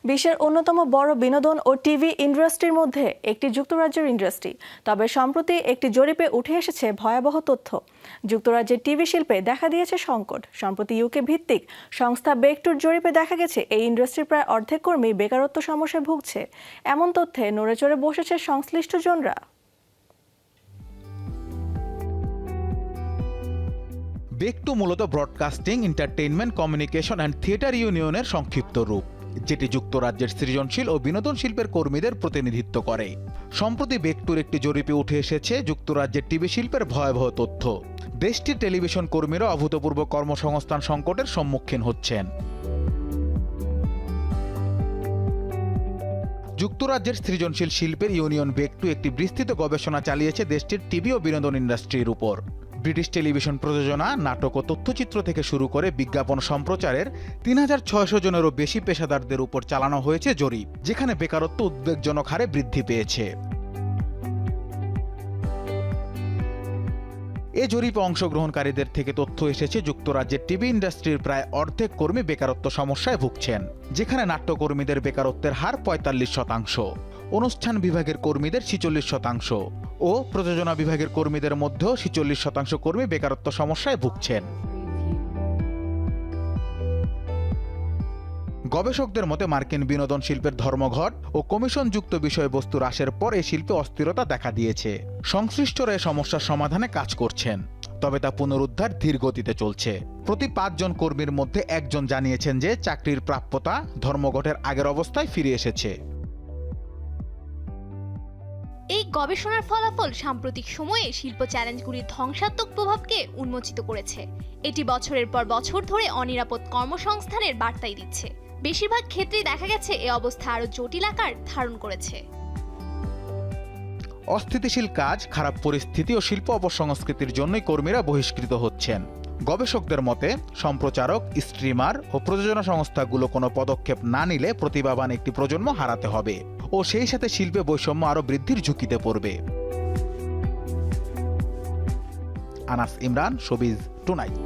বিশ্বের অন্যতম বড় বিনোদন ও টিভি ইন্ডাস্ট্রির মধ্যে একটি যুক্তরাজ্যের ইন্ডাস্ট্রি। তবে সম্প্রতি একটি জরিপে উঠে এসেছে ভয়াবহ তথ্য। যুক্তরাজ্যের টিভি শিল্পে দেখা দিয়েছে সংকট। সম্প্রতি ইউকে ভিত্তিক সংস্থা বেকটুর জরিপে দেখা গেছে এই ইন্ডাস্ট্রির প্রায় অর্ধেক কর্মী বেকারত্ব সমস্যায় ভুগছে। এমন তথ্যে নড়েচড়ে বসেছে সংশ্লিষ্টজনরা। বেকটু মূলত broadcasting, entertainment, communication and theatre ইউনিয়নের সংক্ষিপ্ত রূপ, যেটি যুক্তরাজ্যের সৃজনশীল ও বিনোদন শিল্পের কর্মীদের প্রতিনিধিত্ব করে। সম্প্রতি বেকটুর একটি জরিপে উঠে এসেছে যুক্তরাজ্যের টিভি শিল্পের ভয়াবহ তথ্য। দেশটির টেলিভিশন কর্মীরা অভূতপূর্ব কর্মসংস্থান সংকটের সম্মুখীন হচ্ছেন। যুক্তরাজ্যের সৃজনশীল শিল্পের ইউনিয়ন বেকটু একটি বিস্তৃত গবেষণা চালিয়েছে দেশটির টিভি ও বিনোদন ইন্ডাস্ট্রির উপর। ব্রিটিশ টেলিভিশন প্রযোজনা, নাটক ও তথ্যচিত্র থেকে শুরু করে বিজ্ঞাপন সম্প্রচারের ৩৬০০ জনেরও বেশি পেশাদারদের উপর চালানো হয়েছে জরিপ, যেখানে বেকারত্ব উদ্বেগজনক হারে বৃদ্ধি পেয়েছে। এ জরিপে অংশগ্রহণকারীদের থেকে তথ্য এসেছে যুক্তরাজ্যের টিভি ইন্ডাস্ট্রির প্রায় অর্ধেক কর্মী বেকারত্ব সমস্যায় ভুগছেন, যেখানে নাট্যকর্মীদের বেকারত্বের হার ৪৫%, অনুষ্ঠান বিভাগের কর্মীদের ৪৬% ও প্রযোজনা বিভাগের কর্মীদের মধ্যেও ৪৬% কর্মী বেকারত্ব সমস্যায় ভুগছেন। গবেষকদের মতে মার্কিন বিনোদন শিল্পের ধর্মঘট ও কমিশনযুক্ত বিষয়বস্তু হ্রাসের পর এই শিল্পে অস্থিরতা দেখা দিয়েছে। সংশ্লিষ্টরা এই সমস্যার সমাধানে কাজ করছেন, তবে তা পুনরুদ্ধার ধীর গতিতে চলছে। প্রতি ৫ জন কর্মীর মধ্যে একজন জানিয়েছেন যে চাকরির প্রাপ্যতা ধর্মঘটের আগের অবস্থায় ফিরে এসেছে। এই গবেষণার ফলাফল সাম্প্রতিক সময়ে শিল্প চ্যালেঞ্জগুলির ধ্বংসাত্মক প্রভাবকে উন্মোচিত করেছে। এটি বছরের পর বছর ধরে অনিরাপদ কর্মসংস্থানের বার্তাই দিচ্ছে। বেশিরভাগ ক্ষেত্রেই দেখা গেছে এই অবস্থা আরও জটিল আকার ধারণ করেছে। অস্থিতিশীল কাজ, খারাপ পরিস্থিতি ও শিল্প অপসংস্কৃতির জন্যই কর্মীরা বহিষ্কৃত হচ্ছেন। গবেষকদের মতে সম্প্রচারক, স্ট্রিমার ও প্রযোজনা সংস্থাগুলো কোনো পদক্ষেপ না নিলে প্রতিভাবান একটি প্রজন্ম হারাতে হবে ও সেই সাথে শিল্পে বৈষম্য আরও বৃদ্ধির ঝুঁকিতে পড়বে। Anas Imran, showbiz tonight.